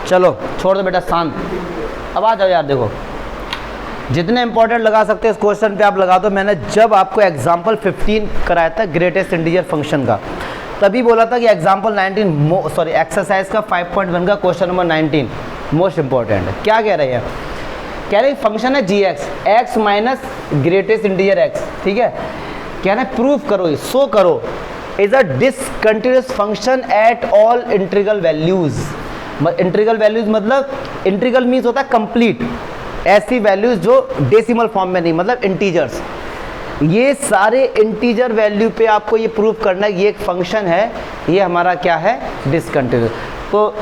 चलो छोड़ दो बेटा शांत, अब आ जाओ यार। देखो जितने इंपॉर्टेंट लगा सकते हैं इस क्वेश्चन पे आप लगा दो। मैंने जब आपको एग्जाम्पल 15 कराया था ग्रेटेस्ट इंटीजर फंक्शन का, तभी बोला था कि एग्जाम्पल 19 सॉरी एक्सरसाइज का 5.1 का क्वेश्चन नंबर 19 मोस्ट इंपॉर्टेंट है। क्या कह रहे हैं, कह रहे फंक्शन है g x minus greatest integer x, ठीक है। कह रहे प्रूव करो, शो करो is a discontinuous function at all integral values. Integral values मतलब इंटीग्रल मीन्स होता है कंप्लीट, ऐसी वैल्यूज जो डेसिमल फॉर्म में नहीं, मतलब इंटीजर्स। ये सारे इंटीजर वैल्यू पे आपको ये प्रूव करना है ये एक फंक्शन है, ये हमारा क्या है, डिसकंटिन्यूअस। तो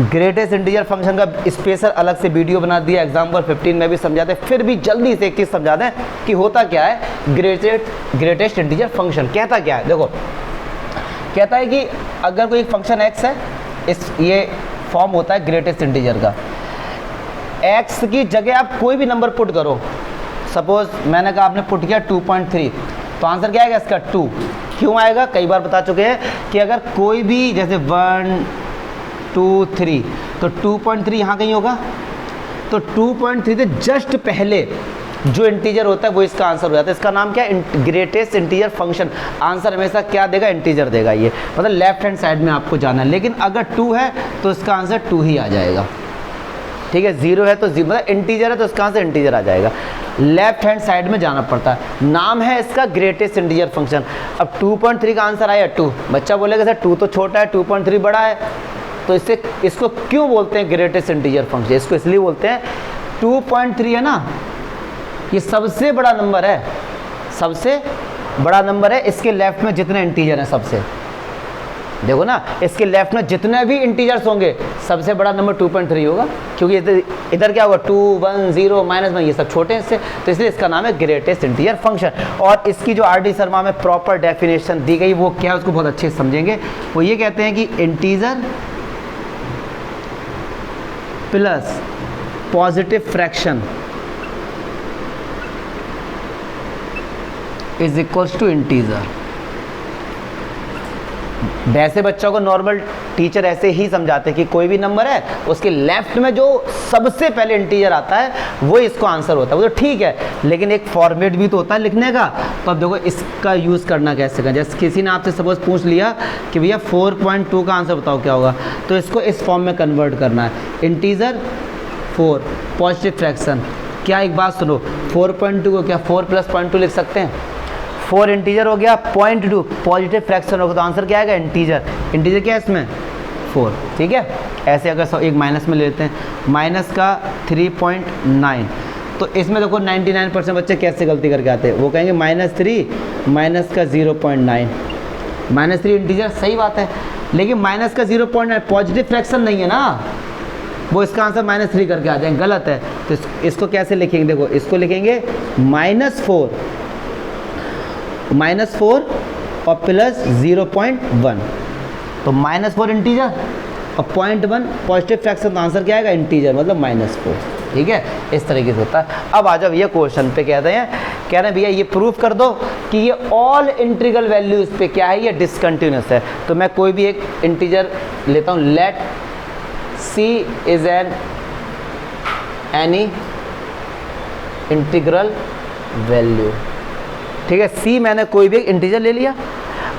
ग्रेटेस्ट इंटीजर फंक्शन का स्पेशल अलग से वीडियो बना दिया, एग्जाम्पल 15 में भी समझाते, फिर भी जल्दी से एक चीज़ समझा दें कि होता क्या है ग्रेटेस्ट इंटीजर फंक्शन। कहता क्या है, देखो कहता है कि अगर कोई फंक्शन एक्स है, इस ये फॉर्म होता है ग्रेटेस्ट इंटीजर का। एक्स की जगह आप कोई भी नंबर पुट करो, सपोज मैंने कहा आपने पुट किया 2.3, तो आंसर क्या आएगा इसका 2। क्यों आएगा, कई बार बता चुके हैं कि अगर कोई भी जैसे 1 2 3 तो 2.3 यहाँ कहीं होगा, तो 2.3 से जस्ट पहले जो इंटीजर होता है वो इसका आंसर हो जाता है। इसका नाम क्या है, ग्रेटेस्ट इंटीजर फंक्शन। आंसर हमेशा क्या देगा, इंटीजर देगा। ये मतलब लेफ्ट हैंड साइड में आपको जाना है, लेकिन अगर 2 है तो इसका आंसर 2 ही आ जाएगा, ठीक है। 0 है तो मतलब इंटीजर है तो इसका आंसर इंटीजर आ जाएगा। लेफ्ट हैंड साइड में जाना पड़ता है। नाम है इसका ग्रेटेस्ट इंटीजर फंक्शन। अब 2.3 का आंसर आया 2, बच्चा बोलेगा सर 2 तो छोटा है 2.3 बड़ा है, तो इसको क्यों बोलते हैं ग्रेटेस्ट इंटीजर फंक्शन, इसको इसलिए बोलते हैं 2.3 है ना, ये सबसे बड़ा नंबर है, सबसे बड़ा नंबर है। इसके लेफ्ट में जितने इंटीजर हैं सबसे, देखो ना, इसके लेफ्ट में जितने भी इंटीजर्स होंगे सबसे बड़ा नंबर 2.3 होगा, क्योंकि इधर क्या होगा 2 1 0 -1 ये सब छोटे हैं इससे, तो इसलिए इसका नाम है ग्रेटेस्ट इंटीजर फंक्शन। और इसकी जो RD शर्मा में प्रॉपर डेफिनेशन दी गई वो क्या है, उसको बहुत अच्छे से समझेंगे। वो ये कहते हैं कि integer plus positive fraction is equals to integer. वैसे बच्चों को नॉर्मल टीचर ऐसे ही समझाते हैं कि कोई भी नंबर है उसके लेफ्ट में जो सबसे पहले इंटीजर आता है वो इसको आंसर होता है, वो तो ठीक है, लेकिन एक फॉर्मेट भी तो होता है लिखने का। तो अब देखो इसका यूज़ करना कैसे करें। जैसे किसी ने आपसे सपोज पूछ लिया कि भैया 4.2 का आंसर बताओ क्या होगा, तो इसको इस फॉर्म में कन्वर्ट करना है। इंटीजर 4 पॉजिटिव फ्रैक्शन, क्या एक बात सुनो, 4.2 को क्या 4 + 0.2 लिख सकते हैं। 4 इंटीजर हो गया, 0.2 पॉजिटिव फ्रैक्शन होगा, तो आंसर क्या आएगा, इंटीजर। इंटीजर क्या है इसमें 4, ठीक है। ऐसे अगर एक माइनस में ले लेते हैं, माइनस का 3.9, तो इसमें देखो 99% बच्चे कैसे गलती करके आते हैं, वो कहेंगे -3 माइनस का 0.9, -3 इंटीजर, सही बात है, लेकिन माइनस का 0.9 पॉजिटिव फ्रैक्शन नहीं है ना, वो इसका आंसर -3 करके आ जाएंगे, गलत है। तो इसको कैसे लिखेंगे, देखो इसको लिखेंगे -4 और प्लस 0.1, तो -4 इंटीजर और 0.1 पॉजिटिव फ्रैक्शन, तो आंसर क्या आएगा, इंटीजर, मतलब -4, ठीक है। इस तरीके से होता है। अब आ जाओ ये क्वेश्चन पे कह रहे हैं भैया ये प्रूफ कर दो कि ये ऑल इंटीग्रल वैल्यूज पे क्या है, ये डिसकंटिन्यूअस है। तो मैं कोई भी एक इंटीजर लेता हूँ, let C is any integral value, ठीक है। C मैंने कोई भी एक इंटीजर ले लिया,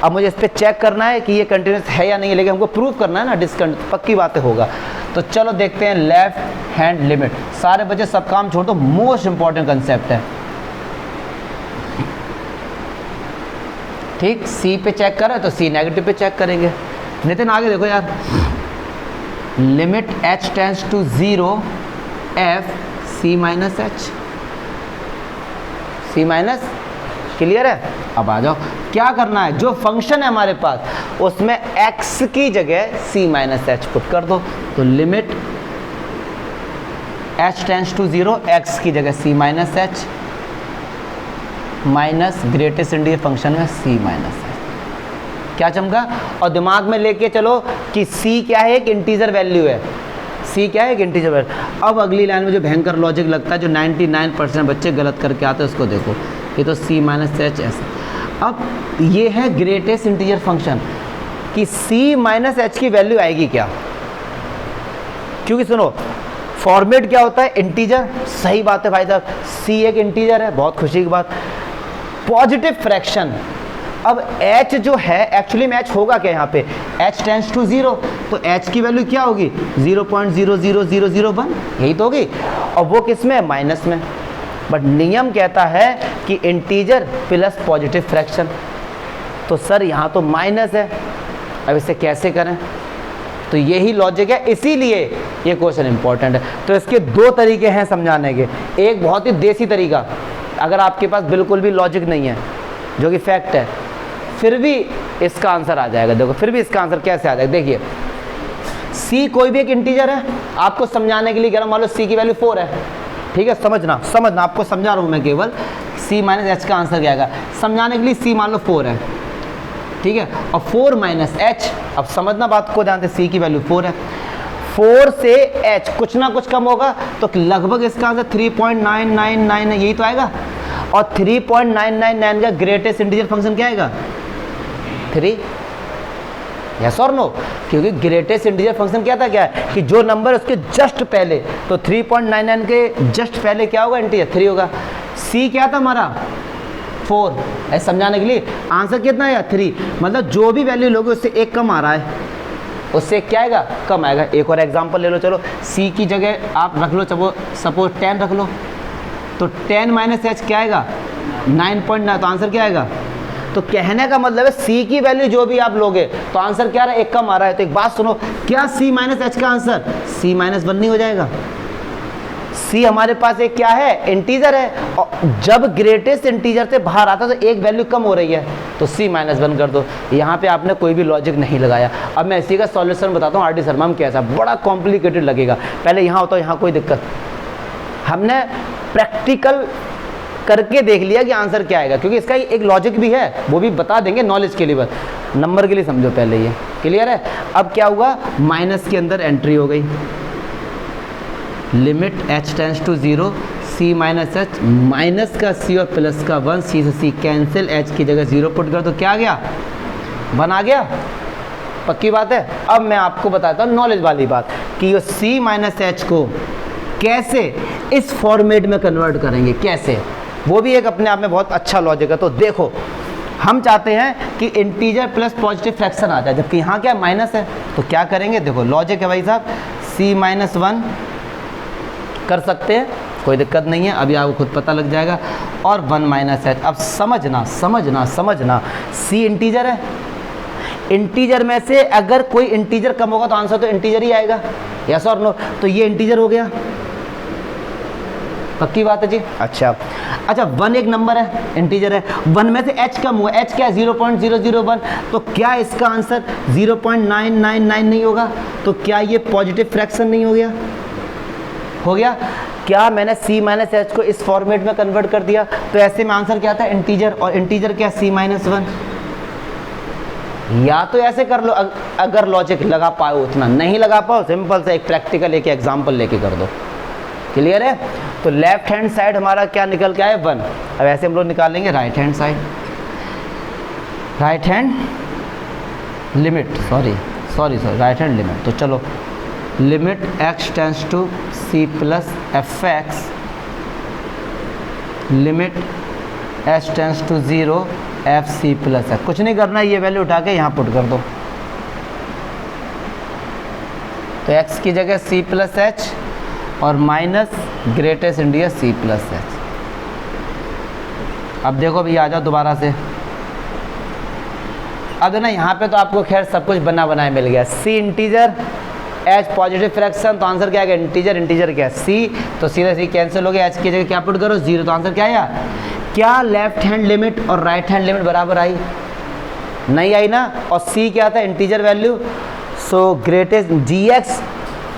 अब मुझे इस पर चेक करना है कि ये कंटिन्यूस है या नहीं है, लेकिन हमको प्रूफ करना है ना डिसकंटिन्यूअस, पक्की बातें होगा। तो चलो देखते हैं लेफ्ट हैंड लिमिट। सारे बच्चे सब काम छोड़ दो, मोस्ट इंपॉर्टेंट कंसेप्ट है, ठीक। C पे चेक करें तो C नेगेटिव पे चेक करेंगे। नितिन आगे देखो यार, limit h tends to 0 f C minus h, C minus, clear है। अब आ जाओ क्या करना है, जो फंक्शन है हमारे पास उसमें x की जगह C माइनस h पुट कर दो, तो limit h tends to 0 x की जगह C minus h minus greatest integer function में C माइनस h, क्या चमका। और दिमाग में लेके चलो कि C क्या है, एक इंटीजर वैल्यू है, C क्या है, एक इंटीजर वैल्यू। अब अगली लाइन में जो भयंकर लॉजिक लगता है, जो 99% बच्चे गलत करके आते हैं, उसको देखो, ये तो C माइनस h ऐसा। अब ये है ग्रेटेस्ट इंटीजर फंक्शन कि C माइनस h की वैल्यू आएगी क्या, क्योंकि सुनो फॉर्मेट क्या होता है, इंटीजर, सही बात है भाई साहब, सी एक इंटीजर है, बहुत खुशी की बात। पॉजिटिव फ्रैक्शन, अब h जो है एक्चुअली में h होगा क्या यहाँ पे, h टेंड्स टू 0, तो h की वैल्यू क्या होगी 0.00001, यही तो होगी, और वो किस में है, माइनस में। बट नियम कहता है कि इंटीजर प्लस पॉजिटिव फ्रैक्शन, तो सर यहाँ तो माइनस है, अब इसे कैसे करें, तो यही लॉजिक है, इसीलिए ये क्वेश्चन इंपॉर्टेंट है। तो इसके दो तरीके हैं समझाने के, एक बहुत ही देसी तरीका, अगर आपके पास बिल्कुल भी लॉजिक नहीं है, जो कि फैक्ट है, फिर भी इसका आंसर आ जाएगा। देखो फिर भी इसका आंसर कैसे आ जाएगा, देखिए c कोई भी एक इंटीजर है, आपको समझाने के लिए कह रहा हूं, मान लो c की वैल्यू 4 है, ठीक है, समझना आपको समझा रहा हूं मैं केवल, c माइनस h का आंसर क्या आएगा, समझाने के लिए c मान लो 4 है, ठीक है, और 4 माइनस h, अब समझना बात को ध्यान से, c की वैल्यू 4 है, 4 से h कुछ ना कुछ कम होगा, तो लगभग इसका आंसर 3.999 है, यही तो आएगा, और 3.999 का ग्रेटेस्ट इंटीजर फंक्शन क्या आएगा, 3, यस और नो, क्योंकि ग्रेटेस्ट इंटीजर फंक्शन क्या था, क्या है कि जो नंबर उसके जस्ट पहले, तो 3.99 के जस्ट पहले क्या होगा, इंटीजर 3 होगा। c क्या था हमारा 4, ऐसे समझाने के लिए आंसर कितना आएगा 3, मतलब जो भी वैल्यू लोगे उससे एक कम आ रहा है, उससे क्या आएगा, कम आएगा। एक और एग्जांपल ले लो, चलो c की जगह आप रख लो, सपोज 10 रख लो, तो 10 माइनस h क्या आएगा 9.9, तो आंसर क्या आएगा, तो कहने का मतलब है c की वैल्यू जो भी आप लोगे तो आंसर क्या आ रहा है, एक कम आ रहा है। तो एक बात सुनो, क्या c माइनस h का आंसर c माइनस 1 नहीं हो जाएगा, c हमारे पास एक क्या है, इंटीजर है, और जब ग्रेटेस्ट इंटीजर से बाहर आता है तो एक वैल्यू कम हो रही है, तो c माइनस 1 कर दो। यहाँ पे आपने कोई भी लॉजिक नहीं लगाया। अब मैं इसी का सॉल्यूशन बताता हूँ, आर डी शर्मा में कैसा, बड़ा कॉम्प्लिकेटेड लगेगा, पहले यहाँ होता है, यहाँ कोई दिक्कत, हमने प्रैक्टिकल करके देख लिया कि आंसर क्या आएगा, क्योंकि इसका एक लॉजिक भी है, वो भी बता देंगे नॉलेज के लिए, बस नंबर के लिए समझो पहले, ये क्लियर है। अब क्या हुआ, माइनस के अंदर एंट्री हो गई, limit h tends to 0, c minus h, minus का c और प्लस का 1, c से c कैंसिल, h की जगह 0 पुट कर दो, क्या आ गया 1 आ गया, पक्की बात है। अब मैं आपको बताता हूँ नॉलेज वाली बात, कि ये c माइनस h को कैसे इस फॉर्मेट में कन्वर्ट करेंगे, कैसे, वो भी एक अपने आप में बहुत अच्छा लॉजिक है। तो देखो हम चाहते हैं कि इंटीजर प्लस पॉजिटिव फ्रैक्शन आ जाए, जबकि यहाँ क्या माइनस है, तो क्या करेंगे, देखो लॉजिक है भाई साहब, c माइनस 1 कर सकते हैं, कोई दिक्कत नहीं है, अभी आपको खुद पता लग जाएगा, और 1 माइनस h। अब समझना c इंटीजर है, इंटीजर में से अगर कोई इंटीजर कम होगा तो आंसर तो इंटीजर ही आएगा, यस और नो, तो ये इंटीजर हो गया, पक्की बात है जी। अच्छा 1 एक नंबर है, इंटीजर है, 1 में से h कम हुआ, h क्या 0.001, तो क्या इसका आंसर 0.999 नहीं होगा, तो क्या ये पॉजिटिव फ्रैक्शन नहीं हो गया, हो गया। क्या मैंने c माइनस h को इस फॉर्मेट में कन्वर्ट कर दिया, तो ऐसे में आंसर क्या था, इंटीजर, और इंटीजर क्या c माइनस 1, या तो ऐसे कर लो अगर लॉजिक लगा पाओ, उतना नहीं लगा पाओ, सिंपल से एक प्रैक्टिकल एक एग्जांपल लेके कर दो, क्लियर है। तो लेफ्ट हैंड साइड हमारा क्या निकल के आया 1, अब ऐसे हम लोग निकालेंगे right hand side, right hand limit, sorry right hand limit, तो चलो limit x tends to c plus F x, limit h tends to 0 F C plus है, कुछ नहीं करना, ये वैल्यू उठा के यहाँ पुट कर दो, तो x की जगह c प्लस h और minus greatest integer c plus h। अब देखो भैया आ जाओ दोबारा से, अब ना यहाँ पे तो आपको खैर सब कुछ बना बनाया मिल गया, c integer h positive fraction, तो आंसर क्या आएगा, इंटीजर क्या है c, तो सीधा c कैंसिल हो गया, h की जगह क्या पुट करो 0, तो आंसर क्या आया, क्या लेफ्ट हैंड लिमिट और राइट हैंड लिमिट बराबर आई, नहीं आई ना, और c क्या था, integer value, so greatest gx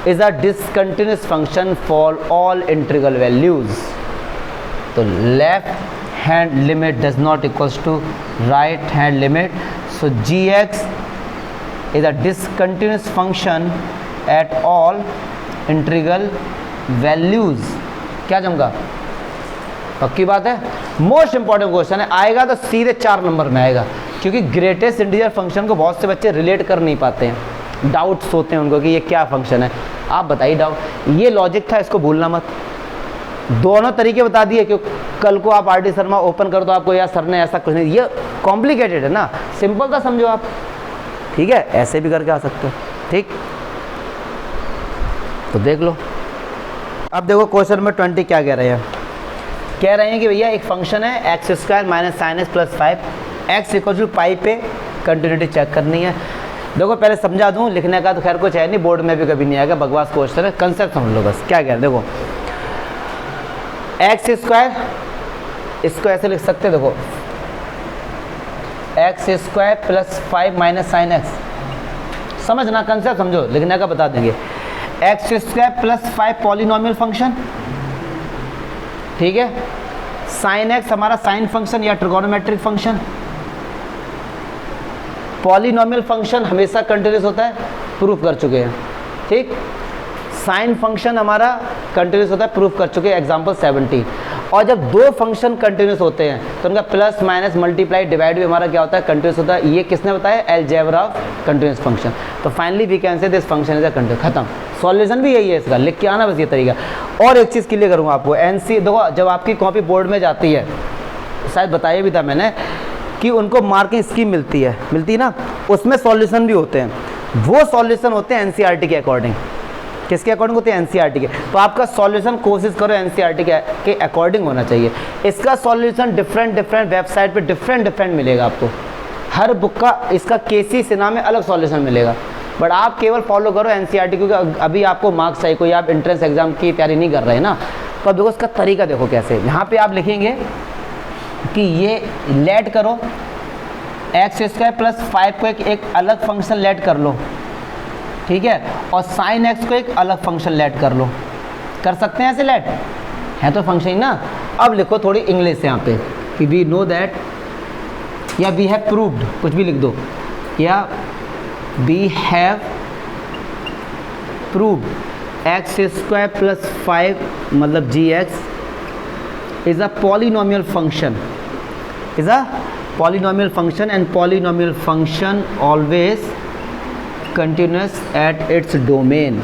is a discontinuous function for all integral values, तो left hand limit does not equals to right hand limit, so gx is a discontinuous function at all integral values. क्या जमगा, पक्की बात है, most important question है, आएगा तो सीधे 4 नंबर में आएगा, क्योंकि ग्रेटेस्ट इंटीजर फंक्शन को बहुत से बच्चे रिलेट कर नहीं पाते हैं, डाउट्स होते हैं उनको कि ये क्या फंक्शन है, आप बताइए डाउट। ये लॉजिक था, इसको भूलना मत। दोनों तरीके बता दिए कि कल को आप आर.डी. शर्मा ओपन करो तो आपको यार सर ने ऐसा कुछ नहीं, ये कॉम्प्लिकेटेड है ना, सिंपल था समझो आप, ठीक है, ऐसे भी करके आ सकते हो, ठीक। तो देख लो, अब देखो क्वेश्चन नंबर 20 क्या कह रहे हैं। कह रहे हैं कि भैया एक फंक्शन है x square minus sine x plus 5, x equal to pi पे कंटिन्यूटी चेक करनी है। देखो पहले समझा दूं, लिखने का तो खैर कुछ है नहीं, बोर्ड में भी कभी नहीं आएगा, बकवास क्वेश्चन है, कंसेप्ट समझ लो बस। क्या कह रहे हैं देखो, एक्स स्क्वायर, इसको ऐसे लिख सकते हैं, देखो x square plus 5 minus sine x, समझना कंसेप्ट समझो, लिखने का बता देंगे। X square plus 5 polynomial function, ठीक है, साइन एक्स हमारा साइन फंक्शन या ट्रिगोनोमेट्रिक फंक्शन। पॉलिनोमियल फंक्शन हमेशा कंटिन्यूस होता है, प्रूफ कर चुके हैं, ठीक। साइन फंक्शन हमारा कंटिन्यूस होता है, प्रूफ कर चुके हैं, एग्जांपल 17। और जब दो फंक्शन कंटिन्यूस होते हैं तो उनका प्लस माइनस मल्टीप्लाई डिवाइड भी हमारा क्या होता है, कंटिन्यूस होता है। ये किसने बताया, अलजेब्रा ऑफ कंटिन्यूस फंक्शन। तो finally we can say this function is a continuous, खत्म। सॉल्यूशन भी यही है इसका, लिख के आना बस ये तरीका। और एक चीज़ क्लियर करूँगा आपको, एनसी देखो जब आपकी कॉपी बोर्ड में जाती है, शायद बताया भी था मैंने कि उनको मार्किंग स्कीम मिलती है ना, उसमें सॉल्यूशन भी होते हैं। वो सॉल्यूशन होते हैं एनसीईआरटी के अकॉर्डिंग। किसके अकॉर्डिंग होते हैं, एनसीईआरटी के। तो आपका सॉल्यूशन कोशिश करो एनसीईआरटी के अकॉर्डिंग होना चाहिए। इसका सॉल्यूशन डिफरेंट वेबसाइट पे डिफरेंट मिलेगा आपको, हर बुक का इसका केसी सिन्हा में अलग सॉल्यूशन मिलेगा। बट आप केवल फॉलो करो एनसीईआरटी, क्योंकि अभी आपको मार्क्स चाहिए, कोई आप एंट्रेंस एग्जाम की तैयारी नहीं कर रहे हैं ना, तो अब देखो इसका तरीका देखो कैसे। यहाँ पे आप लिखेंगे कि ये लेट करो एक्स स्क्वायर प्लस 5 को एक अलग फंक्शन लेट कर लो, ठीक है, और साइन एक्स को एक अलग फंक्शन लेट कर लो। कर सकते हैं ऐसे लेट, है तो फंक्शन ही ना। अब लिखो थोड़ी इंग्लिश यहाँ पे कि वी नो दैट, या वी हैव प्रूव्ड, कुछ भी लिख दो, या we have proved x square plus 5 मतलब g x is a polynomial function, is a polynomial function and polynomial function always continuous at its domain,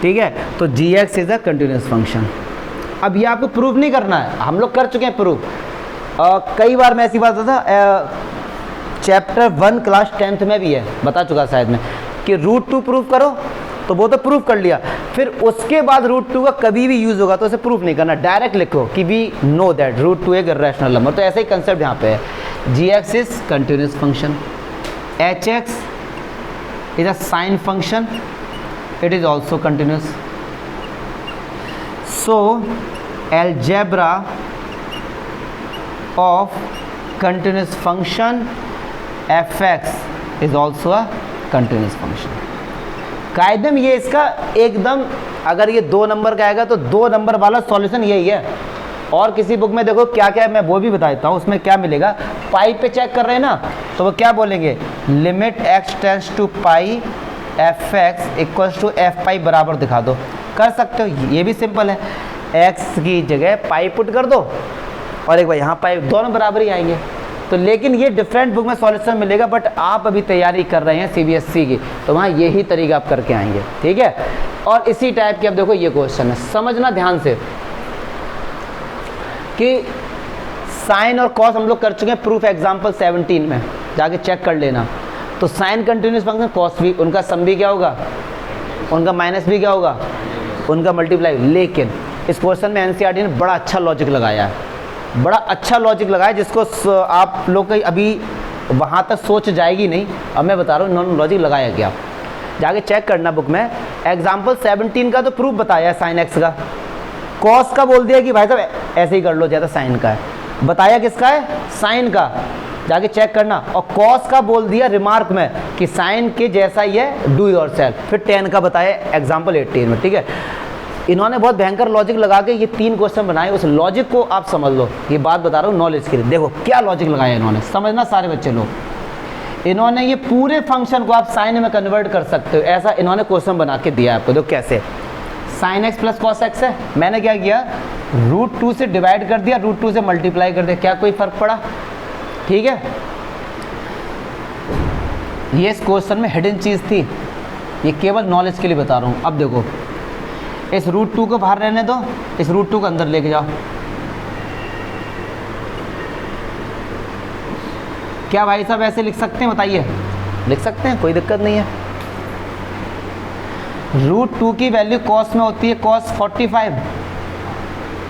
ठीक है। तो gx is a continuous function। अब ये आपको प्रूव नहीं करना है, हम लोग कर चुके हैं प्रूव। कई बार मैं ऐसी बात होता चैप्टर 1 क्लास 10th में भी है, बता चुका शायद मैं, कि रूट 2 प्रूव करो, तो वो तो प्रूफ कर लिया, फिर उसके बाद रूट 2 का कभी भी यूज होगा तो उसे प्रूफ नहीं करना, डायरेक्ट लिखो कि वी नो दैट रूट 2 एक इरेशनल नंबर। तो ऐसा ही कंसेप्ट यहाँ पे है, g x is continuous function, h x is a sine function, it is also continuous. So algebra of continuous function f x is also a continuous function. कायदे में ये इसका एकदम, अगर ये 2 नंबर का आएगा तो 2 नंबर वाला सॉल्यूशन यही है। और किसी बुक में देखो क्या क्या है, मैं वो भी बता देता हूँ, उसमें क्या मिलेगा। पाई पे चेक कर रहे हैं ना, तो वो क्या बोलेंगे, limit x tends to pi f x equals to f pi बराबर दिखा दो। कर सकते हो, ये भी सिंपल है, एक्स की जगह पाई पुट कर दो और एक बार यहाँ पाई, दोनों बराबर ही आएंगे। तो लेकिन ये डिफरेंट बुक में सॉल्यूशन मिलेगा, बट आप अभी तैयारी कर रहे हैं सीबीएसई की, तो वहाँ यही तरीका आप करके आएंगे, ठीक है। और इसी टाइप के अब देखो ये क्वेश्चन है, समझना ध्यान से कि साइन और कॉस हम लोग कर चुके हैं प्रूफ, एग्जाम्पल 17 में जाके चेक कर लेना। तो साइन कंटिन्यूस फंक्शन, कॉस भी, उनका सम भी क्या होगा, उनका माइनस भी क्या होगा, उनका मल्टीप्लाई। लेकिन इस क्वेश्चन में एनसीईआरटी ने बड़ा अच्छा लॉजिक लगाया है, बड़ा अच्छा लॉजिक लगाया, जिसको आप लोग अभी वहाँ तक सोच जाएगी नहीं। अब मैं बता रहा हूँ इन्होंने लॉजिक लगाया क्या, जाके चेक करना बुक में। एग्जाम्पल 17 का तो प्रूफ बताया है साइन एक्स का, कॉस का बोल दिया कि भाई साहब ऐसे ही कर लो जैसा साइन का है, बताया किसका है, साइन का, जाके चेक करना। और कॉस का बोल दिया रिमार्क में कि साइन के जैसा ही है, डू योर सेल्फ। फिर 10 का बताया एग्जाम्पल 18 में, ठीक है। इन्होंने बहुत भयंकर लॉजिक लगा के ये 3 क्वेश्चन बनाए, उस लॉजिक को आप समझ लो, ये बात बता रहा हूँ नॉलेज के लिए। देखो क्या लॉजिक लगाया इन्होंने, समझना सारे बच्चे लोग। इन्होंने ये पूरे फंक्शन को आप साइन में कन्वर्ट कर सकते हो, ऐसा इन्होंने क्वेश्चन बना के दिया आपको। देखो कैसे, sign x plus cos x है, मैंने क्या किया, रूट 2 से डिवाइड कर दिया, रूट 2 से मल्टीप्लाई कर दिया, क्या कोई फर्क पड़ा, ठीक है। ये इस क्वेश्चन में हिडन चीज़ थी, ये केवल नॉलेज के लिए बता रहा हूँ। अब देखो इस √2 को बाहर रहने दो, इस √2 को अंदर लेके जाओ। क्या भाई साहब ऐसे लिख सकते हैं? बताइए, लिख सकते हैं, कोई दिक्कत नहीं है। √2 की वैल्यू कॉस में होती है cos 45।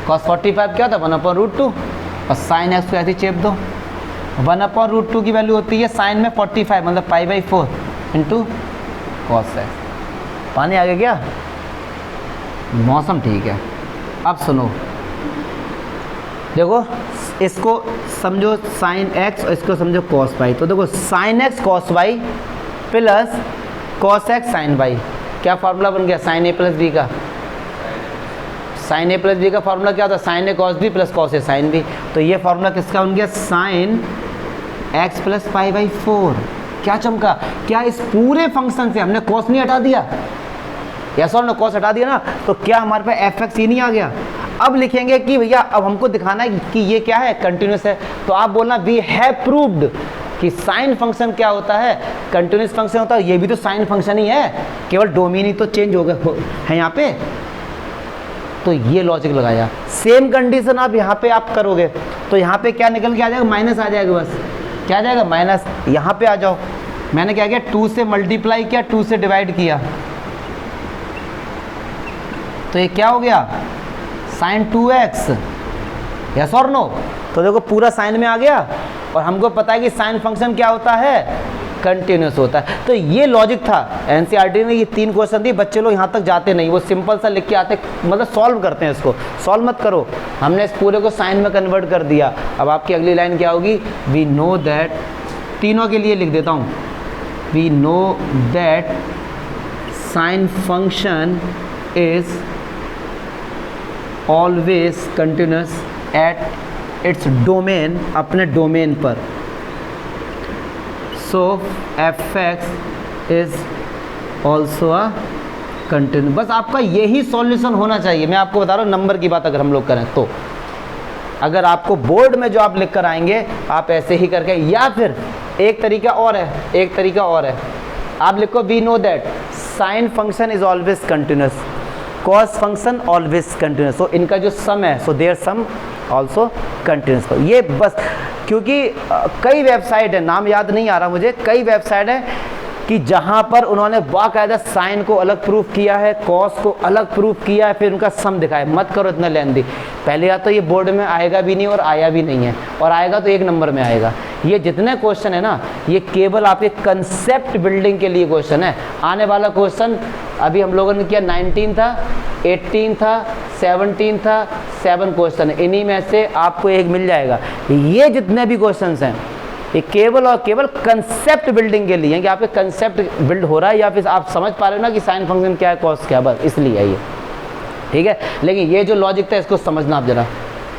cos 45 क्या था? 1/√2 और sin x को ऐसे चेप दो। 1/√2 की वैल्यू होती है sin में 45 मतलब π/4 इंटू cos x। पानी आ गया क्या? मौसम ठीक है। अब सुनो, देखो इसको समझो sin x और इसको समझो cos y। तो देखो sin x cos y plus cos x sin y, क्या फार्मूला बन गया? sin a प्लस b का। sin a प्लस b का फार्मूला क्या होता है? sin a cos b plus cos a sin b। तो ये फार्मूला किसका बन गया? sin x plus π/4। क्या चमका? क्या इस पूरे फंक्शन से हमने cos नहीं हटा दिया? यस और नो? cos हटा दिया ना, तो क्या हमारे पास fx ही नहीं आ गया? अब लिखेंगे कि भैया अब हमको दिखाना है कि ये क्या है? कंटिन्यूस है। तो आप बोलना वी हैव प्रूव्ड कि साइन फंक्शन क्या होता है? कंटिन्यूस फंक्शन होता है। ये भी तो साइन फंक्शन ही है, केवल डोमेन ही तो चेंज हो गया है यहाँ पे। तो ये लॉजिक लगाया। सेम कंडीशन आप यहाँ पे आप करोगे तो यहाँ पे क्या निकल के आ जाएगा? माइनस आ जाएगा। बस क्या आ जाएगा? माइनस। यहाँ पे आ जाओ, मैंने क्या किया? 2 से मल्टीप्लाई किया, 2 से डिवाइड किया, तो ये क्या हो गया? sin 2x। यस और नो? तो देखो पूरा साइन में आ गया और हमको पता है कि साइन फंक्शन क्या होता है? कंटिन्यूस होता है। तो ये लॉजिक था। एनसीईआरटी ने ये 3 क्वेश्चन दी, बच्चे लोग यहाँ तक जाते नहीं, वो सिंपल सा लिख के आते, मतलब सॉल्व करते हैं। इसको सॉल्व मत करो, हमने इस पूरे को साइन में कन्वर्ट कर दिया। अब आपकी अगली लाइन क्या होगी? वी नो दैट, तीनों के लिए लिख देता हूँ, we know that sine function is always continuous at its domain, अपने डोमेन पर। So fx is also a continuous. बस आपका यही सॉल्यूशन होना चाहिए। मैं आपको बता रहा हूँ, नंबर की बात अगर हम लोग करें तो, अगर आपको बोर्ड में जो आप लिख कर आएंगे आप ऐसे ही करके, या फिर एक तरीका और है, एक तरीका और है, आप लिखो we know that sine function is always continuous, cos function always continuous. So इनका जो सम है, so their sum also continuous. ये बस, क्योंकि कई वेबसाइट है, नाम याद नहीं आ रहा मुझे, कई वेबसाइट है कि जहाँ पर उन्होंने बाकायदा साइन को अलग प्रूफ किया है, कॉस को अलग प्रूफ किया है, फिर उनका सम दिखाया। मत करो इतना लेंदी। पहले या तो ये बोर्ड में आएगा भी नहीं और आया भी नहीं है, और आएगा तो 1 नंबर में आएगा। ये जितने क्वेश्चन है ना, ये केवल आपके कंसेप्ट बिल्डिंग के लिए क्वेश्चन है। आने वाला क्वेश्चन अभी हम लोगों ने किया 19 था, 18 था, 17 था, 7 क्वेश्चन, इन्हीं में से आपको एक मिल जाएगा। ये जितने भी क्वेश्चन हैं ये केवल और केवल कंसेप्ट बिल्डिंग के लिए है, कि आपके कंसेप्ट बिल्ड हो रहा है, या फिर आप समझ पा रहे हो ना कि साइन फंक्शन क्या है, कॉस क्या है, बस इसलिए है ये। ठीक है, लेकिन ये जो लॉजिक था इसको समझना आप जरा।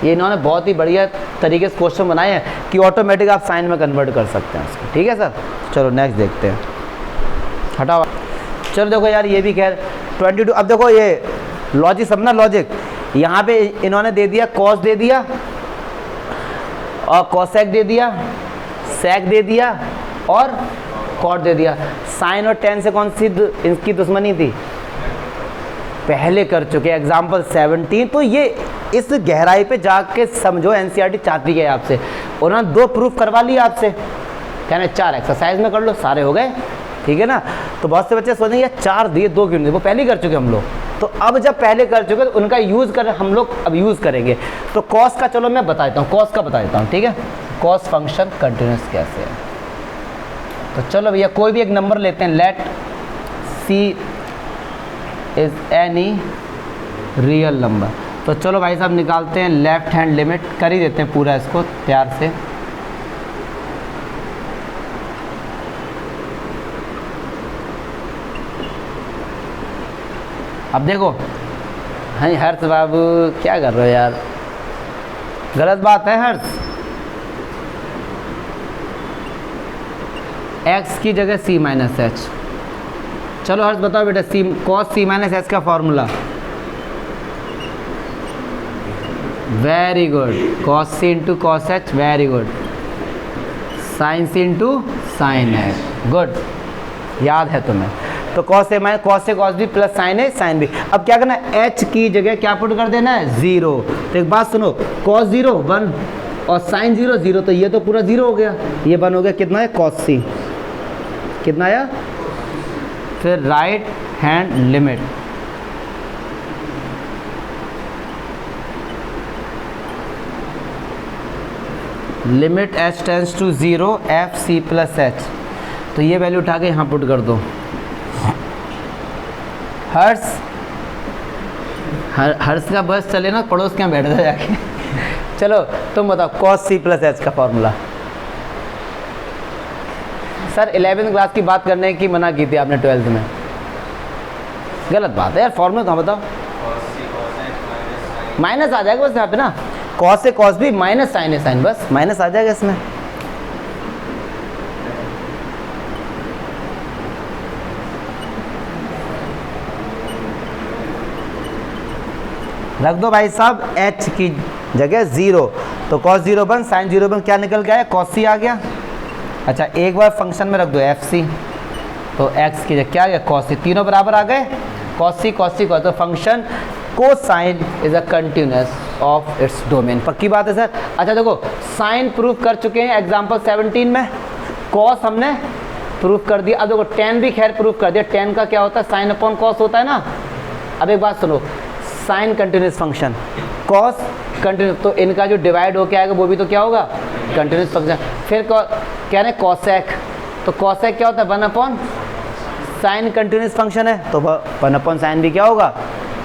ये इन्होंने बहुत ही बढ़िया तरीके से क्वेश्चन बनाए हैं कि ऑटोमेटिक आप साइन में कन्वर्ट कर सकते हैं उसको। ठीक है सर, चलो नेक्स्ट देखते हैं। हटाओ, चलो देखो यार, ये भी खैर 22। अब देखो ये लॉजिक, समझना लॉजिक। यहाँ पे इन्होंने दे दिया कॉस, दे दिया और कॉसेक दे दिया, सेक दे दिया और कॉट दे दिया। साइन और टेन से कौन सी इनकी दुश्मनी थी? पहले कर चुके, एग्जाम्पल 17। तो ये इस गहराई पे जाके समझो, एनसीईआरटी चाहती है आपसे। उन्होंने 2 प्रूफ करवा लिया आपसे, कहना 4 एक्सरसाइज में कर लो, सारे हो गए। ठीक है ना? तो बहुत से बच्चे सोचेंगे यार 4 दिए 2 क्यों नहीं, वो पहले कर चुके हम लोग। तो अब जब पहले कर चुके तो उनका यूज़ कर हम लोग अब यूज़ करेंगे। तो कॉस का चलो मैं बता देता हूँ, कॉस का बता देता हूँ। ठीक है, कॉस फंक्शन कंटिन्यूस कैसे है। तो चलो भैया कोई भी एक नंबर लेते हैं, let see is any real number. तो चलो भाई साहब निकालते हैं, लेफ्ट हैंड लिमिट कर ही देते हैं पूरा इसको प्यार से। अब देखो, हाँ हर्ष बाबू क्या कर रहे हो यार, गलत बात है हर्ष। x की जगह c माइनस एच। चलो हर्ष बताओ बेटा, C cos c minus H का formula. Very good, cos c into cos H, very good. Sine c into sine है। गुड, याद है तुम्हें। तो cos A minus cos A cos B plus sine A sine B. अब क्या करना है, एच की जगह क्या पुट कर देना है, 0। तो एक बात सुनो, कॉस 0 1 और साइन 0 0, तो ये तो पूरा 0 हो गया, ये 1 हो गया। कितना है, कॉस सी, कितना आया। फिर right hand limit, limit H tends to 0 F C plus H. तो ये वैल्यू उठा के यहाँ पुट कर दो। हर्ष का बस चले ना, पड़ोस के यहाँ बैठ जाए जाके। चलो तुम बताओ, कॉस सी प्लस एच का फॉर्मूला। सर 11वीं क्लास की बात करने की मना की थी आपने 12th में, गलत बात है यार। फॉर्मूला कहाँ बताओ, माइनस आ जाएगा बस यहाँ पे ना, कॉस से कॉस भी माइनस साइन है साइन, बस माइनस आ जाएगा इसमें। रख दो भाई साहब h की जगह 0, तो cos 0 1 sin 0 1 क्या निकल गया है, cos c आ गया। अच्छा एक बार फंक्शन में रख दो एफ सी, तो x की जगह क्या आ गया, cos c, तीनों बराबर आ गए, cos c cos c cos, तो function cosine is a continuous of its domain. पक्की बात है सर। अच्छा देखो, साइन प्रूफ कर चुके हैं एग्जाम्पल 17 में, कॉस हमने प्रूफ कर दिया। अब देखो टेन भी खैर प्रूफ कर दिया। टेन का क्या होता है, साइन अपॉन कॉस होता है ना। अब एक बात सुनो, sine continuous function, cos continuous, तो इनका जो डिवाइड होके आएगा वो भी तो क्या होगा, कंटिन्यूस फंक्शन। फिर क्या है, कॉसेक, तो कॉसेक क्या होता है, 1 अपॉन साइन कंटिन्यूस फंक्शन है, तो 1 अपॉन साइन भी क्या होगा,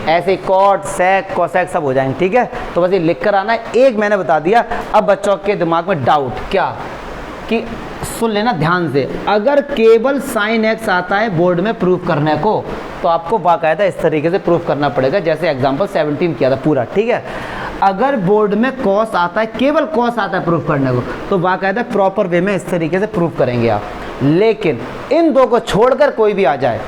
ऐसे कॉट सेक कॉसेक सब हो जाएंगे। ठीक है, तो बस ये लिख कर आना है। एक मैंने बता दिया। अब बच्चों के दिमाग में डाउट क्या, कि सुन लेना ध्यान से, अगर केवल साइन एक्स आता है बोर्ड में प्रूफ करने को, तो आपको बाकायदा इस तरीके से प्रूफ करना पड़ेगा जैसे एग्जांपल 17 किया था पूरा। ठीक है, अगर बोर्ड में कॉस आता है, केवल कॉस आता है प्रूफ करने को, तो बाकायदा प्रॉपर वे में इस तरीके से प्रूफ करेंगे आप। लेकिन इन दो को छोड़कर कोई भी आ जाए,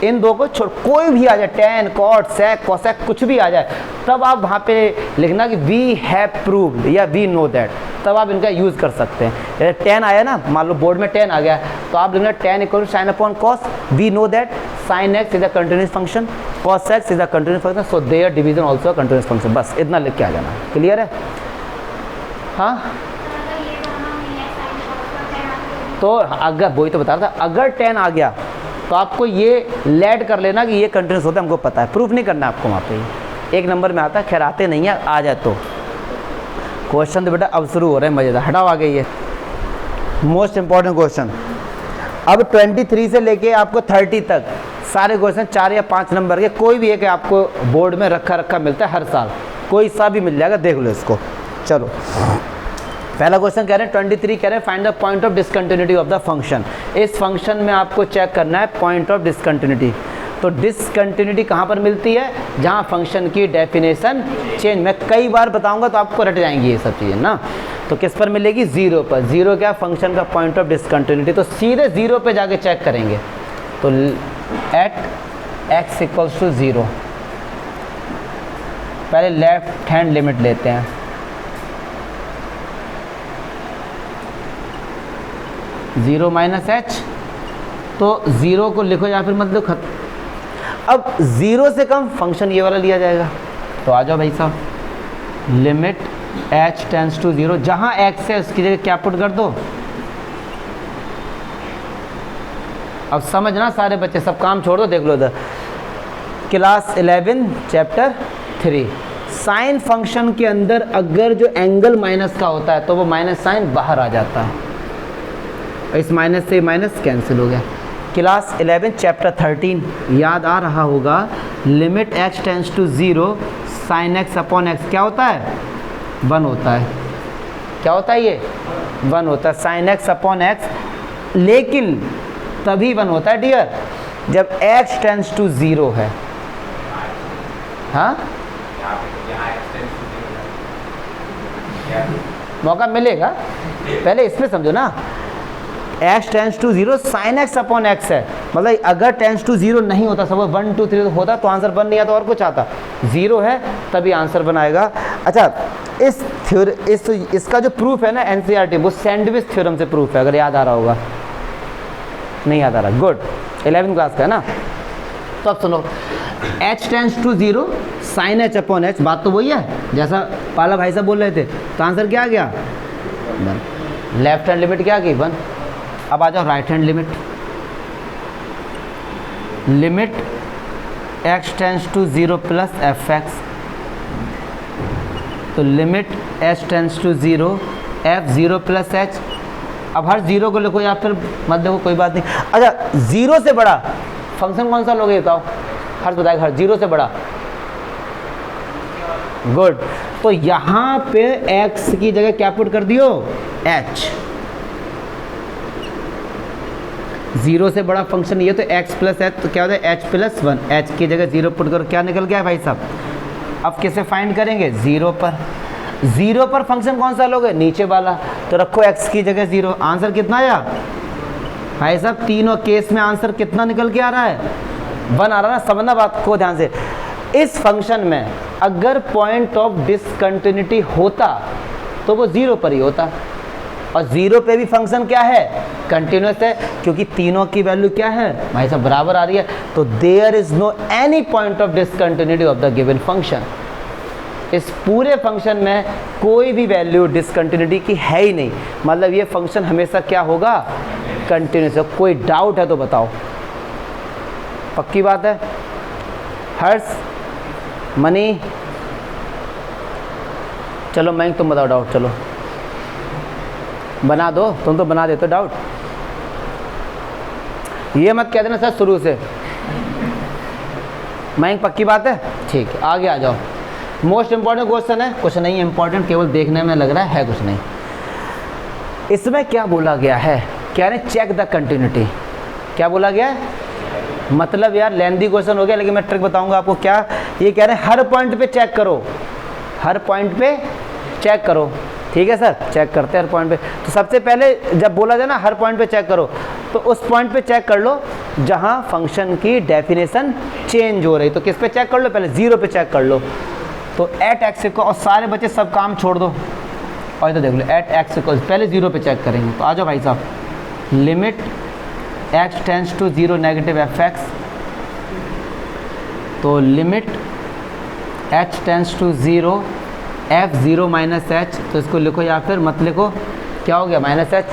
इन दो को छोड़ कोई भी आ जाए, टेन कॉट सेक कॉसेक कुछ भी आ जाए, तब आप वहाँ पे लिखना कि वी हैव प्रूव्ड या वी नो दैट, तब आप इनका यूज़ कर सकते हैं। जैसे 10 आया ना, मान लो बोर्ड में 10 आ गया, तो आप लिखना 10 equal to sine upon cos, we know that sine X is a continuous function, cos X is a continuous function, so their division also continuous function. बस इतना लिख के आ जाना। क्लियर है? हाँ, तो अगर वही तो बता रहा था, अगर 10 आ गया तो आपको ये लेड कर लेना कि ये कंटिन्यूस होता है, हमको पता है, प्रूफ नहीं करना आपको। वहाँ पे 1 नंबर में आता है, खैर आते नहीं है, आ जाए तो क्वेश्चन तो बेटा अब शुरू हो रहे हैं मज़ेदार। हटाओ आ गई है मोस्ट इंपॉर्टेंट क्वेश्चन। अब 23 से लेके आपको 30 तक सारे क्वेश्चन 4 या 5 नंबर के कोई भी एक आपको बोर्ड में रखा मिलता है हर साल, कोई सा भी मिल जाएगा, देख लो इसको। चलो पहला क्वेश्चन कह रहे हैं 23 कह रहे हैं find the point of discontinuity of the function. इस फंक्शन में आपको चेक करना है पॉइंट ऑफ डिसकंटिन्यूटी। तो डिसकंटिन्यूटी कहाँ पर मिलती है, जहाँ फंक्शन की डेफिनेशन चेंज, मैं कई बार बताऊंगा तो आपको रट जाएंगी ये सब चीज़ें ना। तो किस पर मिलेगी, 0 पर। 0 क्या फंक्शन का पॉइंट ऑफ डिसकंटिन्यूटी, तो सीधे 0 पे जाके चेक करेंगे। तो एट x इक्वल्स टू 0, पहले लेफ्ट हैंड लिमिट लेते हैं। जीरो माइनस एच, तो 0 को लिखो या फिर मत लिखो। अब 0 से कम फंक्शन ये वाला लिया जाएगा। तो आ जाओ भाई साहब, लिमिट h टेंस टू 0, जहाँ x है उसकी जगह क्या पुट कर दो। अब समझना सारे बच्चे, सब काम छोड़ दो, देख लो इधर क्लास 11 चैप्टर 3। साइन फंक्शन के अंदर अगर जो एंगल माइनस का होता है तो वो माइनस साइन बाहर आ जाता है, इस माइनस से माइनस कैंसिल हो गया। क्लास 11 चैप्टर 13 याद आ रहा होगा, limit h tends to 0 sine x upon X क्या होता है, 1 होता है। क्या होता है ये, 1 होता है साइन x अपॉन एक्स। लेकिन तभी 1 होता है डियर जब x टेंस टू 0 है। हाँ, मौका मिलेगा, पहले इसमें समझो ना। x tends to 0 sine x upon X है, मतलब अगर टेंस टू 0 नहीं होता, सब 1 2 3 होता तो आंसर 1 नहीं आता और कुछ आता, 0 है तभी आंसर बनाएगा। अच्छा, इसका जो प्रूफ है ना एनसीईआरटी, वो सैंडविच थ्योरम से प्रूफ है, अगर याद आ रहा होगा। नहीं याद आ रहा, गुड, 11वीं क्लास का है ना। तो अब सुनो, h tends to 0 sine h upon h, बात तो वही है जैसा पाला भाई साहब बोल रहे थे। तो आंसर क्या आ गया 1। लेफ्ट हैंड लिमिट क्या आ गई 1। अब आ जाओ right hand limit, limit x tends to 0 plus fx, तो limit h tends to 0 f0 plus h। अब हर जीरो को लिखो या फिर मत देखो, कोई बात नहीं। अच्छा, जीरो से बड़ा फंक्शन कौन सा लोगे बताओ, हर्ष बताएगा, हर जीरो से बड़ा, गुड। तो यहां पे x की जगह क्या पुट कर दियो h, जीरो से बड़ा फंक्शन ये, तो x प्लस h, तो क्या होता है h प्लस 1, h की जगह जीरो पुट कर क्या निकल गया भाई साहब। अब कैसे फाइंड करेंगे, जीरो पर, जीरो पर फंक्शन कौन सा लोगे नीचे वाला, तो रखो x की जगह 0। आंसर कितना आया भाई साहब, तीनों केस में आंसर कितना निकल के आ रहा है 1 आ रहा है ना। समझना बात को ध्यान से, इस फंक्शन में अगर पॉइंट ऑफ डिसकंटिन्यूटी होता तो वो 0 पर ही होता, और 0 पे भी फंक्शन क्या है कंटिन्यूस है, क्योंकि तीनों की वैल्यू क्या है भाई साहब बराबर आ रही है। तो there is no any point of discontinuity of the given function, इस पूरे फंक्शन में कोई भी वैल्यू डिसकंटिन्यूटी की है ही नहीं, मतलब ये फंक्शन हमेशा क्या होगा कंटिन्यूस है। कोई डाउट है तो बताओ, पक्की बात है। हर्ष, मनी, चलो मैं तुम बताओ डाउट, चलो बना दो, तुम तो बना देते हो डाउट, ये मत कह देना सर शुरू से। मैं पक्की बात है, ठीक है आगे आ जाओ। मोस्ट इंपॉर्टेंट क्वेश्चन है, कुछ नहीं इंपॉर्टेंट, केवल देखने में लग रहा है कुछ नहीं। इसमें क्या बोला गया है, कह रहे चेक द कंटिन्यूटी, क्या बोला गया है, मतलब यार लेंथी क्वेश्चन हो गया, लेकिन मैं ट्रिक बताऊंगा आपको। क्या ये कह रहे हैं, हर पॉइंट पे चेक करो, हर पॉइंट पे चेक करो, ठीक है सर, चेक करते हैं हर पॉइंट पे। तो सबसे पहले जब बोला जाए ना हर पॉइंट पे चेक करो, तो उस पॉइंट पे चेक कर लो जहां फंक्शन की डेफिनेशन चेंज हो रही। तो किस पे चेक कर लो, पहले 0 पे चेक कर लो, तो एट एक्स को, और सारे बच्चे सब काम छोड़ दो और तो देख लो एट एक्स को पहले 0 पे चेक करेंगे। तो आ जाओ भाई साहब, limit x tends to 0 negative fx, तो limit h tends to 0 f0 minus h, तो इसको लिखो या फिर मत लिखो, क्या हो गया माइनस h।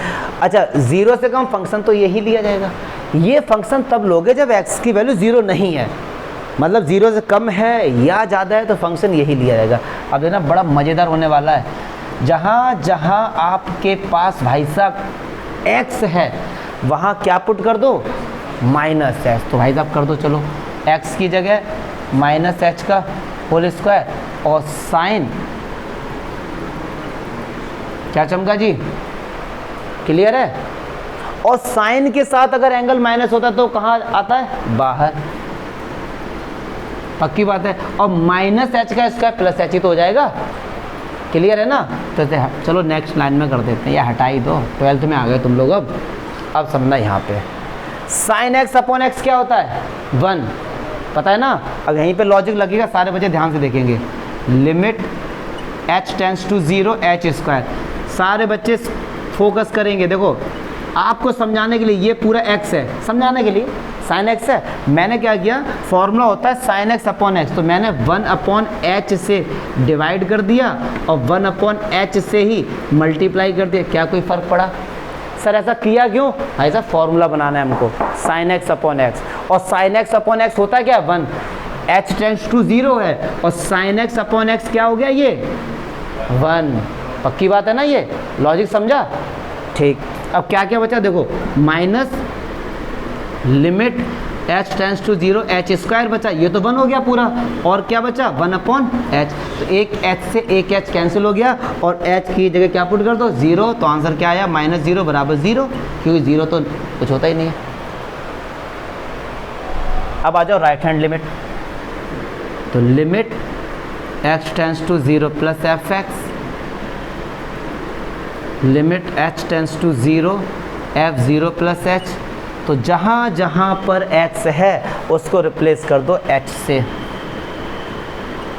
अच्छा, 0 से कम फंक्शन तो यही लिया जाएगा, ये फंक्शन तब लोगे जब x की वैल्यू 0 नहीं है, मतलब 0 से कम है या ज़्यादा है तो फंक्शन यही लिया जाएगा। अब देखना बड़ा मज़ेदार होने वाला है, जहाँ जहाँ आपके पास भाई साहब x है वहाँ क्या पुट कर दो माइनस h, तो भाई साहब कर दो, चलो x की जगह माइनस h का होल स्क्वायर और साइन, क्या चमका जी, क्लियर है। और साइन के साथ अगर एंगल माइनस होता तो कहाँ आता है बाहर, पक्की बात है। और माइनस h का स्क्वायर प्लस h ही तो हो जाएगा, क्लियर है ना। तो चलो नेक्स्ट लाइन में कर देते हैं, या हटा ही दो, 12th में आ गए तुम लोग। अब समझना यहाँ पे साइन x अपॉन x क्या होता है 1, पता है ना। अब यहीं पे लॉजिक लगेगा, सारे बच्चे ध्यान से देखेंगे। Limit h tends to 0 h square, सारे बच्चे फोकस करेंगे। देखो आपको समझाने के लिए ये पूरा x है, समझाने के लिए साइन x है, मैंने क्या किया, फॉर्मूला होता है साइन x अपॉन h, तो मैंने 1 अपॉन h से डिवाइड कर दिया और 1 अपॉन h से ही मल्टीप्लाई कर दिया। क्या कोई फ़र्क पड़ा सर, ऐसा किया क्यों, ऐसा फॉर्मूला बनाना है हमको साइन x अपॉन x, और साइन x अपॉन x होता है क्या 1, h टेंस टू 0 है, और साइन x अपॉन x क्या हो गया ये 1, पक्की बात है ना, ये लॉजिक समझा, ठीक। अब क्या क्या बचा देखो, minus limit h tends to 0 h square बचा, ये तो 1 हो गया पूरा, और क्या बचा 1 अपॉन h, तो एक h से एक h कैंसिल हो गया, और h की जगह क्या पुट कर दो 0, तो आंसर क्या आया -0 बराबर 0, क्योंकि 0 तो कुछ होता ही नहीं है। अब आ जाओ राइट हैंड लिमिट, तो limit x tends to 0 plus fx, limit h tends to 0 f0 plus h, तो जहाँ जहाँ पर x है उसको रिप्लेस कर दो h से,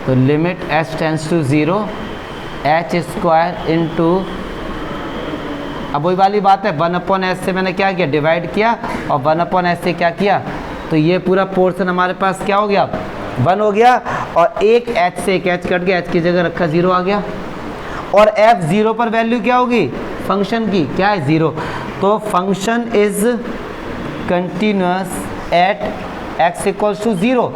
तो limit h tends to 0 h square into अब वही वाली बात है, 1/s से मैंने क्या किया, डिवाइड किया, और 1/s से क्या किया, तो ये पूरा पोर्शन हमारे पास क्या हो गया, 1 हो गया, और एक h से एक h कट गया, h की जगह रखा 0 आ गया। और f0 पर वैल्यू क्या होगी फंक्शन की, क्या है 0, तो function is continuous at x equals to 0।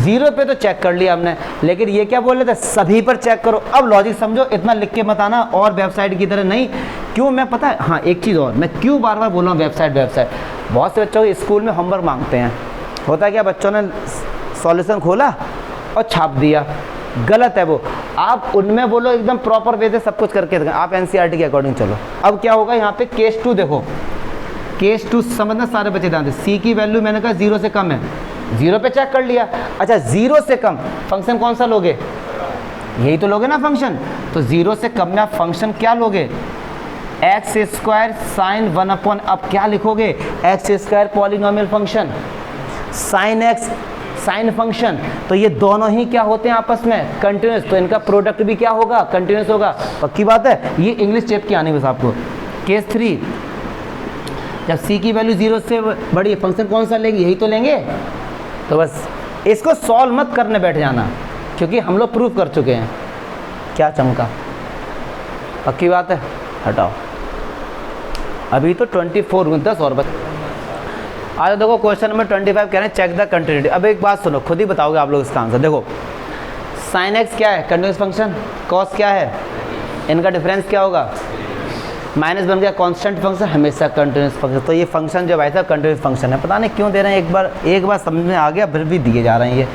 0 पे तो चेक कर लिया हमने, लेकिन ये क्या बोल रहे थे, सभी पर चेक करो। अब लॉजिक समझो, इतना लिख के मत आना और वेबसाइट की तरह नहीं। क्यों, मैं पता है, हाँ एक चीज़ और, मैं क्यों बार बार बोल रहा हूँ वेबसाइट। बहुत से बच्चों को स्कूल में होमवर्क मांगते हैं, होता है क्या, बच्चों ने सॉल्यूशन खोला और छाप दिया, गलत है वो। आप उनमें बोलो एकदम प्रॉपर वे से सब कुछ करके दें, आप एनसीईआरटी के अकॉर्डिंग चलो। अब क्या होगा यहाँ पे, केस 2 देखो, केस 2 समझना सारे बच्चे ध्यान दें। सी की वैल्यू मैंने कहा 0 से कम है, 0 पे चेक कर लिया। अच्छा 0 से कम फंक्शन कौन सा लोगे, यही तो लोगे ना फंक्शन, तो 0 से कम में आप फंक्शन क्या लोगे, एक्स स्क्वायर साइन 1/, अब क्या लिखोगे, x square polynomial function, sine x sine function, तो ये दोनों ही क्या होते हैं आपस में कंटिन्यूस, तो इनका प्रोडक्ट भी क्या होगा, कंटिन्यूस होगा। पक्की बात है, ये इंग्लिश चेप की आनी बस आपको। केस 3, जब सी की वैल्यू 0 से बड़ी है, फंक्शन कौन सा लेंगे, यही तो लेंगे। तो बस इसको सॉल्व मत करने बैठ जाना, क्योंकि हम लोग प्रूफ कर चुके हैं। क्या चमका, पक्की बात है, हटाओ। अभी तो 24 10 और बच। आज देखो क्वेश्चन नंबर 25 कह रहे हैं चेक द कंटिन्यूटी। अब एक बात सुनो, खुद ही बताओगे आप लोग इसका आंसर। देखो साइन एक्स क्या है, कंटिन्यूस फंक्शन, कॉस क्या है, इनका डिफरेंस क्या होगा, माइनस बन गया कांस्टेंट फंक्शन, हमेशा कंटिन्यूस फंक्शन। तो ये फंक्शन जो भाई साहब कंटिन्यूस फंक्शन है, पता नहीं क्यों दे रहे हैं, एक बार समझ में आ गया, फिर भी दिए जा रहे हैं ये।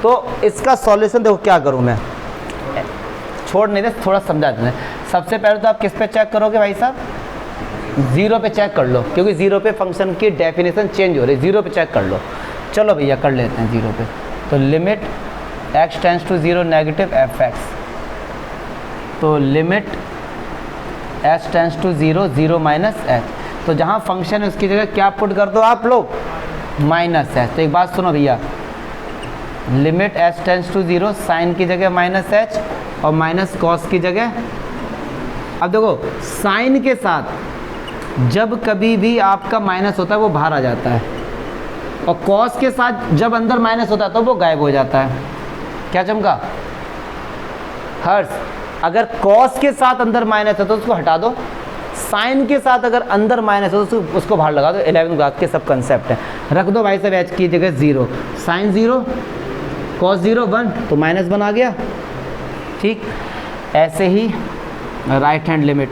तो इसका सॉल्यूशन देखो क्या करूँ मैं, छोड़ नहीं दे, थोड़ा समझा दें। सबसे पहले तो आप किस पे चेक करोगे भाई साहब, 0 पे चेक कर लो, क्योंकि 0 पे फंक्शन की डेफिनेशन चेंज हो रही है, 0 पे चेक कर लो। चलो भैया कर लेते हैं 0 पे, तो limit x tends to 0 negative fx, तो limit h tends to 0 0 minus h, तो जहाँ फंक्शन है उसकी जगह क्या पुट कर दो आप लोग, माइनस h। तो एक बात सुनो भैया, limit h tends to 0 sine की जगह माइनस h और माइनस कॉस की जगह। अब देखो साइन के साथ जब कभी भी आपका माइनस होता है वो बाहर आ जाता है, और कॉस के साथ जब अंदर माइनस होता है तो वो गायब हो जाता है। क्या चमका हर्ष, अगर कॉस के साथ अंदर माइनस है तो उसको हटा दो, साइन के साथ अगर अंदर माइनस है तो उसको बाहर लगा दो। 11वीं क्लास के सब कंसेप्ट है। रख दो भाई साहब एच की जगह 0, साइन 0 कॉस 0 1, तो माइनस 1 आ गया। ठीक, ऐसे ही right hand limit,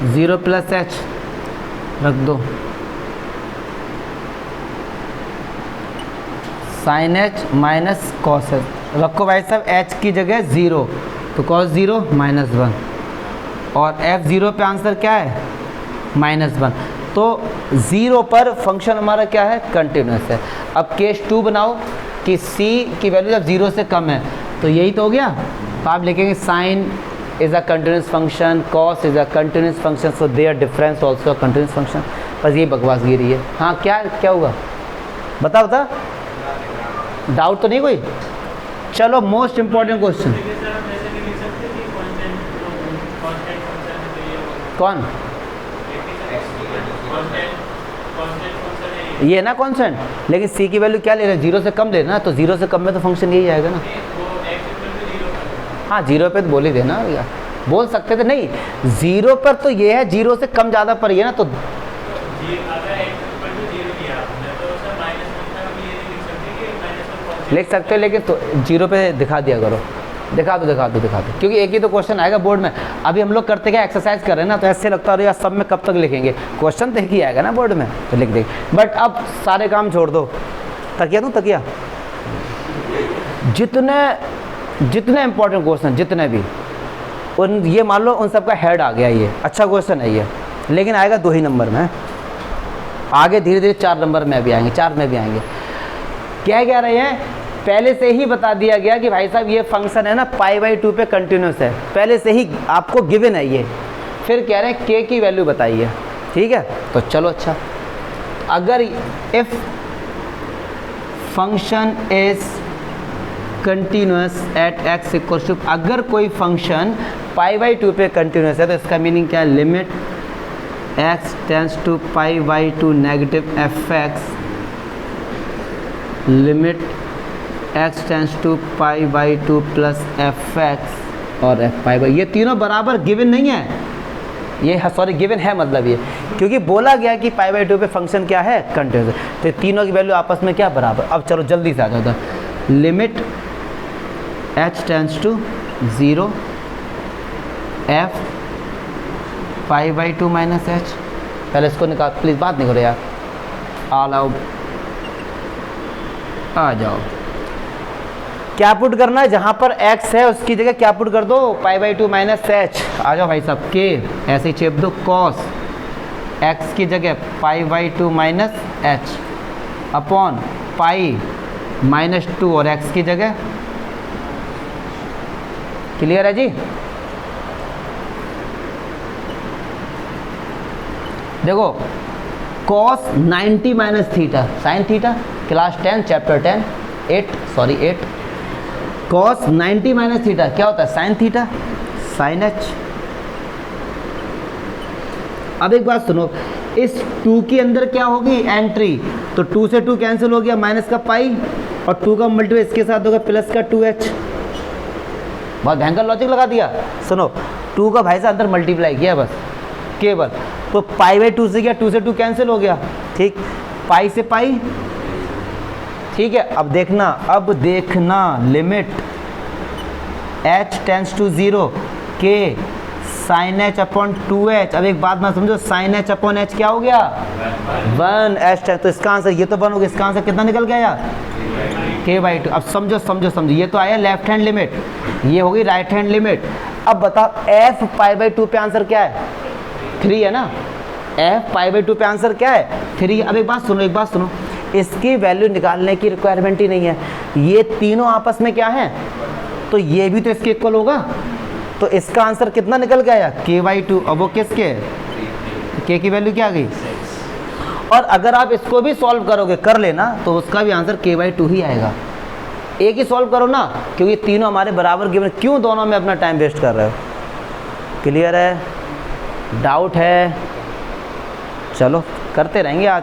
zero plus h रख दो, sine h minus cos h रखो भाई साहब, एच की जगह 0 तो कॉस 0 माइनस 1, और f0 पे आंसर क्या है -1। तो 0 पर फंक्शन हमारा क्या है, कंटिन्यूस है। अब केस 2 बनाओ कि c की वैल्यू जब 0 से कम है, तो यही तो हो गया। तो आप लिखेंगे sign is a continuous function, cos is a continuous function, so their difference also a continuous function। बस ये बकवास गिरी है। हाँ क्या होगा, बता डाउट तो नहीं कोई। चलो मोस्ट इम्पोर्टेंट क्वेश्चन, कौन ये ना कांस्टेंट, लेकिन c की वैल्यू क्या ले रहे हैं, 0 से कम ले रहे ना, तो 0 से कम में तो फंक्शन यही आएगा ना। हाँ 0 पे तो बोल ही देना भैया, बोल सकते थे नहीं, 0 पर तो ये है, 0 से कम ज़्यादा पर ये ना, तो लिख सकते हो, लेकिन तो 0 पे दिखा दिया करो, दिखा दो, क्योंकि एक ही तो क्वेश्चन आएगा बोर्ड में। अभी हम लोग करते क्या, एक्सरसाइज कर रहे हैं ना, तो ऐसे लगता है यार सब में कब तक लिखेंगे, क्वेश्चन तो एक ही आएगा ना बोर्ड में, तो लिख देंगे। बट अब सारे काम छोड़ दो, तकिया दूँ तकिया, जितने इंपॉर्टेंट क्वेश्चन जितने भी उन, ये मान लो उन सबका हेड आ गया, ये अच्छा क्वेश्चन है ये, लेकिन आएगा 2 ही नंबर में, आगे धीरे धीरे 4 नंबर में भी आएंगे, 4 में भी आएंगे। क्या कह रहे हैं, पहले से ही बता दिया गया कि भाई साहब ये फंक्शन है ना π/2 पे कंटिन्यूस है, पहले से ही आपको गिवन है ये। फिर कह रहे हैं k की वैल्यू बताइए, ठीक है। तो चलो अच्छा, अगर if function is continuous at x equal to, अगर कोई फंक्शन पाई बाई 2 पे कंटिन्यूस है तो इसका मीनिंग क्या है, limit x tends to pi by 2 negative f x, limit x tends to pi by 2 plus F x और f pi by, ये तीनों बराबर गिवन नहीं है, ये सॉरी गिवन है मतलब ये, क्योंकि बोला गया कि पाई बाई 2 पे फंक्शन क्या है, कंटिन्यूस है, तो तीनों की वैल्यू आपस में क्या बराबर। अब चलो जल्दी से आ जाता है, limit h tends to 0 f pi by 2 minus h, पहले इसको निकाल, प्लीज़ बात नहीं करो यार, ऑल आउट, आ जाओ, क्या पुट करना है, जहाँ पर x है उसकी जगह क्या पुट कर दो, पाई बाई 2 माइनस एच, आ जाओ भाई साहब, के ऐसे ही चेप दो, कॉस x की जगह पाई by 2 minus H upon pi minus 2 और x की जगह, क्लियर है जी। देखो cos 90 minus theta sine theta, class 10 chapter 10 8 cos 90 minus theta क्या होता है, साइन थीटा साइन एच। अब एक बात सुनो, इस 2 के अंदर क्या होगी एंट्री, तो 2 से 2 कैंसिल हो गया, माइनस का पाई और 2 का मल्टीप्लाई इसके साथ होगा प्लस का 2h, बहुत भयंकर लॉजिक लगा दिया। सुनो 2 का भाई से अंदर मल्टीप्लाई किया बस केवल, तो पाई बाई 2 से क्या, 2 से 2 कैंसिल हो गया, ठीक, पाई से पाई, ठीक है। अब देखना लिमिट h टेंस टू 0 के साइन एच अपॉन 2h। अब एक बात ना समझो, साइन एच अपॉन एच क्या हो गया 1h, तो इसका आंसर ये तो 1 हो गया, इसका आंसर कितना निकल गया यार k बाई 2। अब समझो, ये तो आया लेफ्ट हैंड लिमिट, ये होगी राइट हैंड लिमिट। अब बताओ f पाई बाई 2 पे आंसर क्या है, 3 है ना, f पाई बाई 2 पे आंसर क्या है 3। अब एक बात सुनो, इसकी वैल्यू निकालने की रिक्वायरमेंट ही नहीं है, ये तीनों आपस में क्या है, तो ये भी तो इसके इक्वल होगा, तो इसका आंसर कितना निकल गया k बाई 2। अब वो किसके, k की वैल्यू क्या आ गई, और अगर आप इसको भी सॉल्व करोगे, कर लेना, तो उसका भी आंसर k बाई 2 ही आएगा। एक ही सॉल्व करो ना, क्योंकि तीनों हमारे बराबर गिवन, क्यों दोनों में अपना टाइम वेस्ट कर रहे हो। क्लियर है, डाउट है, चलो करते रहेंगे आज।